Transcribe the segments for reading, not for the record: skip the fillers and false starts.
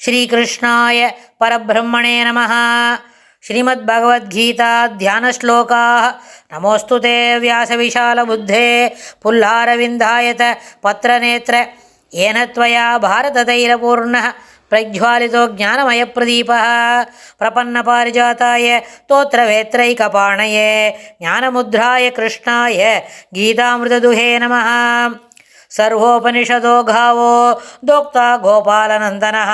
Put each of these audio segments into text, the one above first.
श्रीकृष्णाय परब्रह्मणे नमः। श्रीमद्भगवद्गीता ध्यानश्लोकाः। नमोऽस्तु ते व्यासविशालबुद्धे पुल्लारविन्दायत पत्रनेत्र येन त्वया भारततैलपूर्णः प्रज्वालितो ज्ञानमयप्रदीपः प्रपन्नपारिजाताय तोत्रवेत्रैकपाणये ज्ञानमुद्राय कृष्णाय गीतामृतदुहे नमः। सर्वोपनिषदो गावो दोक्ता गोपालनन्दनः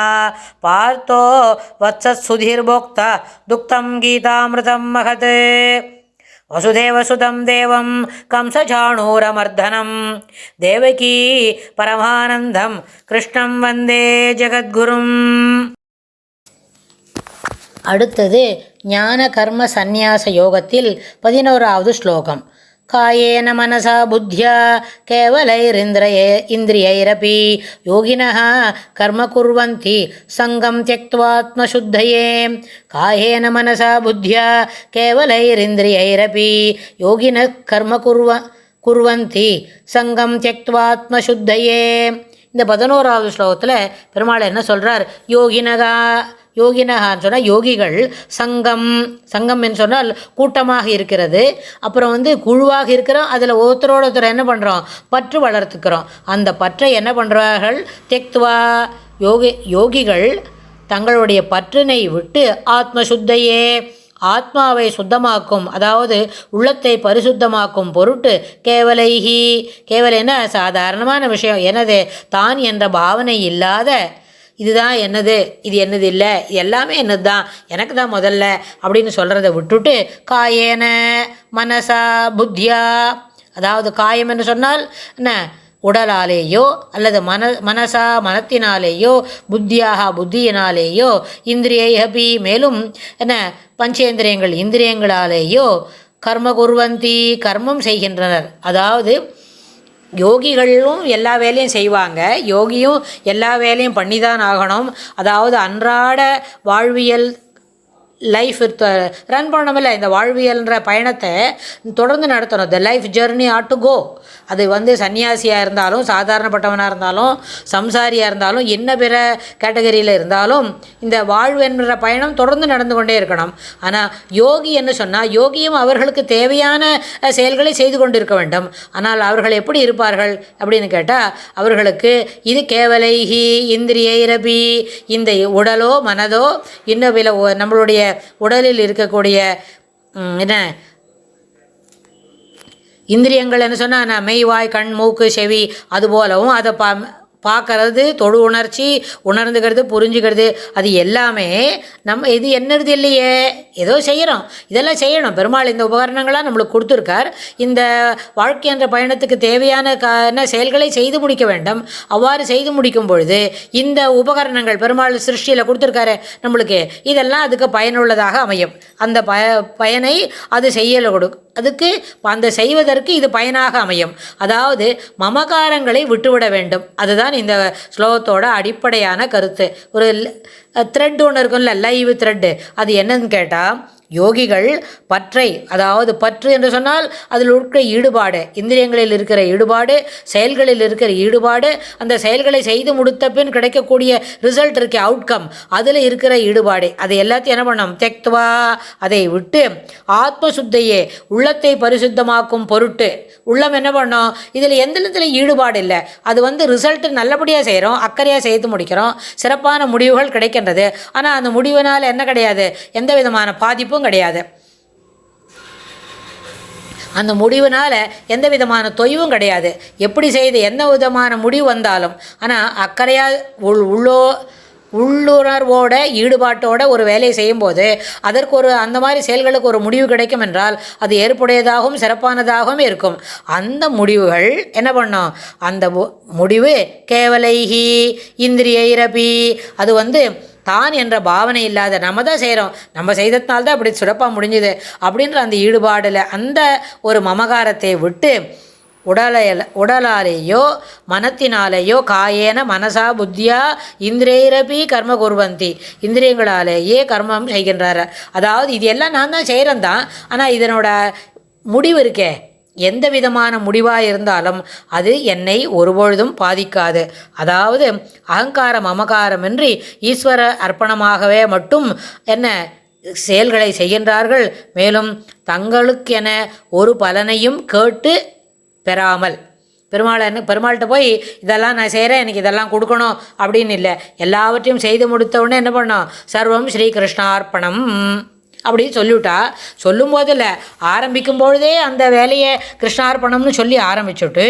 पार्थो वत्सत्सुधीर्भोक्ता दुक्तं गीतामृतं महत्। वसुदेवसुतं देवं कंसचाणूरमर्दनं देवकी परमानन्दं कृष्णं वन्दे जगद्गुरुम्। அடுத்தது ஞான கர்ம சந்நியாச யோகத்தில் 11வது ஸ்லோகம். காயேன மனசா புத்தியா கேவலைரிந்திரியைரபி யோகினः கர்ம குர்வந்தி சங்கம் த்யக்த்வாத்மசுத்தயே. காயேன மனசா புத்தியா கேவலைரிந்திரியைரபி யோகினः கர்ம குர்வந்தி சங்கம் த்யக்த்வாத்மசுத்தயே. இந்த 11வது ஸ்லோகத்தில் பெருமாள் என்ன சொல்கிறார்? யோகினகான்னு சொன்னால் யோகிகள், சங்கம் என்று சொன்னால் கூட்டமாக இருக்கிறது. அப்புறம் குழுவாக இருக்கிறோம். அதில் ஒருத்தரோட என்ன பண்ணுறோம்? பற்று வளர்த்துக்கிறோம். அந்த பற்றை என்ன பண்ணுறார்கள்? தெக்துவா யோகிகள் தங்களுடைய பற்றினை விட்டு ஆத்மசுத்தையே ஆத்மாவை சுத்தமாக்கும், அதாவது உள்ளத்தை பரிசுத்தமாக்கும் பொருட்டு கேவலைனா சாதாரணமான விஷயம், எனது தான் என்ற பாவனை இல்லாத இதுதான் என்னது, இது என்னது இல்லை, இது எல்லாமே என்னது தான், எனக்கு தான் முதல்ல அப்படின்னு சொல்கிறத விட்டுட்டு காயேன மனசா புத்தியா, அதாவது காயம் என்று சொன்னால் என்ன, உடலாலேயோ அல்லது மனசா மனத்தினாலேயோ, புத்தியாக புத்தியினாலேயோ, இந்திரியைஹபி மேலும் என்ன பஞ்சேந்திரியங்கள் இந்திரியங்களாலேயோ, கர்ம குர்வந்தி கர்மம் செய்கின்றனர். அதாவது யோகிகளும் எல்லா வேலையும் செய்வாங்க, யோகியும் எல்லா வேலையும் பண்ணி தான் ஆகணும். அதாவது அன்றாட வாழ்வியல் லைஃப் ரன் பண்ணமில்ல, இந்த வாழ்வியல்ன்ற பயணத்தை தொடர்ந்து நடத்தணும். The life journey ought to go. அது சன்னியாசியாக இருந்தாலும், சாதாரணப்பட்டவனாக இருந்தாலும், சம்சாரியாக இருந்தாலும், என்ன பிற கேட்டகரியில் இருந்தாலும் இந்த வாழ்வு என்ற பயணம் தொடர்ந்து நடந்து கொண்டே இருக்கணும். ஆனால் யோகி என்ன சொன்னால், யோகியும் அவர்களுக்கு தேவையான செயல்களை செய்து கொண்டு இருக்க வேண்டும். ஆனால் அவர்கள் எப்படி இருப்பார்கள் அப்படின்னு கேட்டால், அவர்களுக்கு இது கேவலைஹி இந்திரியைரபி, இந்த உடலோ மனதோ இன்னும் பிற நம்மளுடைய உடலில் இருக்கக்கூடிய என்ன இந்திரியங்கள் என்ன சொன்னால் மெய் வாய் கண் மூக்கு செவி, அதுபோலவும் அதை பார்க்கறது, தொடு உணர்ச்சி, உணர்ந்துக்கிறது, புரிஞ்சுக்கிறது, அது எல்லாமே நம்ம இது என்னது இல்லையே, ஏதோ செய்கிறோம், இதெல்லாம் செய்யணும். பெருமாள் இந்த உபகரணங்களாக நம்மளுக்கு கொடுத்துருக்கார். இந்த வாழ்க்கை என்ற பயணத்துக்கு தேவையான என்ன செயல்களை செய்து முடிக்க வேண்டும். அவ்வாறு செய்து முடிக்கும் பொழுது இந்த உபகரணங்கள் பெருமாள் சிருஷ்டியில் கொடுத்துருக்காரு நம்மளுக்கு, இதெல்லாம் அதுக்கு பயனுள்ளதாக அமையும். அந்த பயனை அது செய்யலை அதுக்கு அந்த செய்வதற்கு இது பயனாக அமையும். அதாவது மமகாரங்களை விட்டுவிட வேண்டும். அதுதான் இந்த ஸ்லோகத்தோட அடிப்படையான கருத்து. ஒரு த்ரெட் ஒன்று இருக்கும்ல, லைவ் த்ரெட்டு, அது என்னன்னு கேட்டால், யோகிகள் பற்றை, அதாவது பற்று என்று சொன்னால் அதில் இருக்கிற ஈடுபாடு, இந்திரியங்களில் இருக்கிற ஈடுபாடு, செயல்களில் இருக்கிற ஈடுபாடு, அந்த செயல்களை செய்து முடித்த பின் கிடைக்கக்கூடிய ரிசல்ட் இருக்க அவுட்கம், அதில் இருக்கிற ஈடுபாடு, அதை எல்லாத்தையும் என்ன பண்ணணும்? தெக்துவா, அதை விட்டு ஆத்மசுத்தையே உள்ளத்தை பரிசுத்தமாக்கும் பொருட்டு. உள்ளம் என்ன பண்ணோம்? இதில் எந்த ஈடுபாடு இல்லை, அது ரிசல்ட்டு நல்லபடியாக செய்கிறோம், அக்கறையாக செய்து முடிக்கிறோம், சிறப்பான முடிவுகள் கிடைக்கின்றது. ஆனால் அந்த முடிவினால் என்ன கிடையாது? எந்த விதமான பாதிப்பும் கிடையாது. அந்த முடிவுனால் எந்த விதமான தொய்வும் கிடையாது. எப்படி செய்து எந்த விதமான முடிவு வந்தாலும், ஆனால் அக்கறையாக உள்ளுணர்வோட ஈடுபாட்டோட ஒரு வேலையை செய்யும்போது அதற்கு அந்த மாதிரி செயல்களுக்கு ஒரு முடிவு கிடைக்கும் என்றால் அது ஏற்புடையதாகவும் சிறப்பானதாகவும் இருக்கும். அந்த முடிவுகள் என்ன பண்ணோம்? அந்த முடிவு கேவலைஹி இந்திரியைரபி, அது தான் என்ற பாவனை இல்லாத, நம்ம தான் செய்கிறோம், நம்ம செய்ததுனால்தான் அப்படி சிறப்பாக முடிஞ்சுது அப்படின்ற அந்த ஈடுபாடில் அந்த ஒரு மமகாரத்தை விட்டு உடலாலேயோ மனத்தினாலேயோ காயேன மனசா புத்தியா இந்திரியைரபி கர்ம குர்வந்தி, இந்திரியங்களாலேயே கர்மம் செய்கின்றார். அதாவது இது எல்லாம் நான் தான் செய்கிறேன் தான், ஆனால் இதனோட முடிவு இருக்கே, எந்த விதமான முடிவாக இருந்தாலும் அது என்னை ஒருபொழுதும் பாதிக்காது. அதாவது அகங்காரம் மமகாரமின்றி ஈஸ்வர அர்ப்பணமாகவே மட்டும் என்ன செயல்களை செய்கின்றார்கள். மேலும் தங்களுக்கென ஒரு பலனையும் கேட்டு பெறாமல். பெருமாள்கிட்ட போய் இதெல்லாம் நான் செய்கிறேன், எனக்கு இதெல்லாம் கொடுக்கணும் அப்படின்னு இல்லை. எல்லாவற்றையும் செய்து முடித்த உடனே என்ன பண்ணோம்? சர்வம் ஸ்ரீ கிருஷ்ணார்ப்பணம் அப்படின்னு சொல்லிவிட்டா, சொல்லும் போதில் ஆரம்பிக்கும் பொழுதே அந்த வேலையை கிருஷ்ணார்ப்பணம்னு சொல்லி ஆரம்பிச்சுட்டு,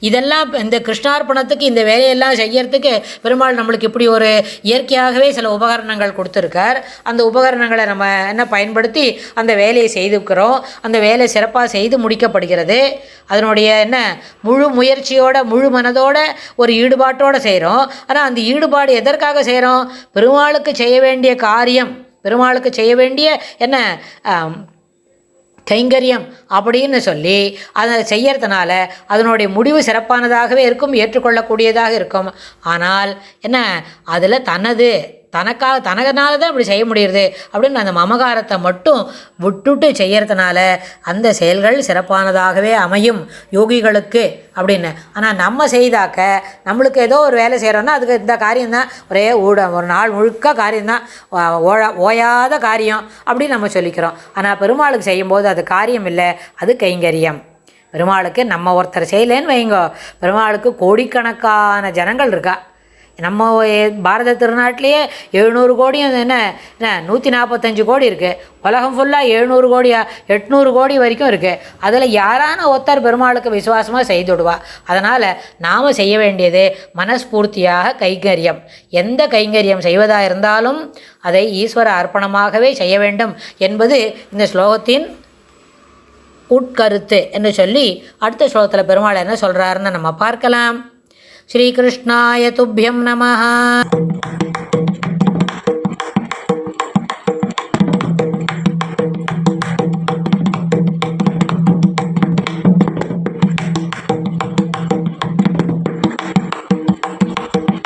இதெல்லாம் இந்த கிருஷ்ணார்ப்பணத்துக்கு இந்த வேலையெல்லாம் செய்யறதுக்கு பெருமாள் நம்மளுக்கு இப்படி ஒரு இயற்கையாகவே சில உபகரணங்கள் கொடுத்துருக்கார். அந்த உபகரணங்களை நம்ம என்ன பயன்படுத்தி அந்த வேலையை செய்துக்கிறோம். அந்த வேலை சிறப்பாக செய்து முடிக்கப்படுகிறது. அதனுடைய என்ன முழு முயற்சியோட முழு மனதோட ஒரு ஈடுபாட்டோடு செய்கிறோம். ஆனால் அந்த ஈடுபாடு எதற்காக செய்கிறோம்? பெருமாளுக்கு செய்ய வேண்டிய காரியம், பெருமாளுக்கு செய்ய வேண்டிய என்ன கைங்கரியம் அப்படின்னு சொல்லி அதை செய்யறதுனால அதனுடைய முடிவு சிறப்பானதாகவே இருக்கும், ஏற்றுக்கொள்ளக்கூடியதாக இருக்கும். ஆனால் என்ன அதில் தனக்கனால தான் இப்படி செய்ய முடியுது அப்படின்னு அந்த மமகாரத்தை மட்டும் விட்டுட்டு செய்யறதுனால அந்த செயல்கள் சிறப்பானதாகவே அமையும் யோகிகளுக்கு அப்படின்னு. ஆனால் நம்ம செய்தாக்க நம்மளுக்கு ஏதோ ஒரு வேலை செய்கிறோன்னா அதுக்கு இந்த காரியம்தான் ஒரே ஒரு நாள் முழுக்க காரியம்தான், ஓயாத காரியம் அப்படின்னு நம்ம சொல்லிக்கிறோம். ஆனால் பெருமாளுக்கு செய்யும்போது அது காரியம் இல்லை, அது கைங்கரியம். பெருமாளுக்கு நம்ம ஒருத்தர் செய்யலேன்னு வைங்கோ, பெருமாளுக்கு கோடிக்கணக்கான ஜனங்கள் இருக்கா. நம்ம பாரத திருநாட்டிலேயே 700 கோடியும் என்ன 145 கோடி இருக்குது. உலகம் ஃபுல்லாக 700 கோடியா 800 கோடி வரைக்கும் இருக்குது. அதில் யாரான ஒருத்தர் பெருமாளுக்கு விசுவாசமாக செய்துடுவா. அதனால் நாம் செய்ய வேண்டியது மனஸ்பூர்த்தியாக கைங்கரியம். எந்த கைங்கரியம் செய்வதாக இருந்தாலும் அதை ஈஸ்வர அர்ப்பணமாகவே செய்ய வேண்டும் என்பது இந்த ஸ்லோகத்தின் உட்கருத்து என்று சொல்லி அடுத்த ஸ்லோகத்தில் பெருமாள் என்ன சொல்கிறாருன்னு நம்ம பார்க்கலாம். ஸ்ரீகிருஷ்ணாய துப்யம் நமஹ.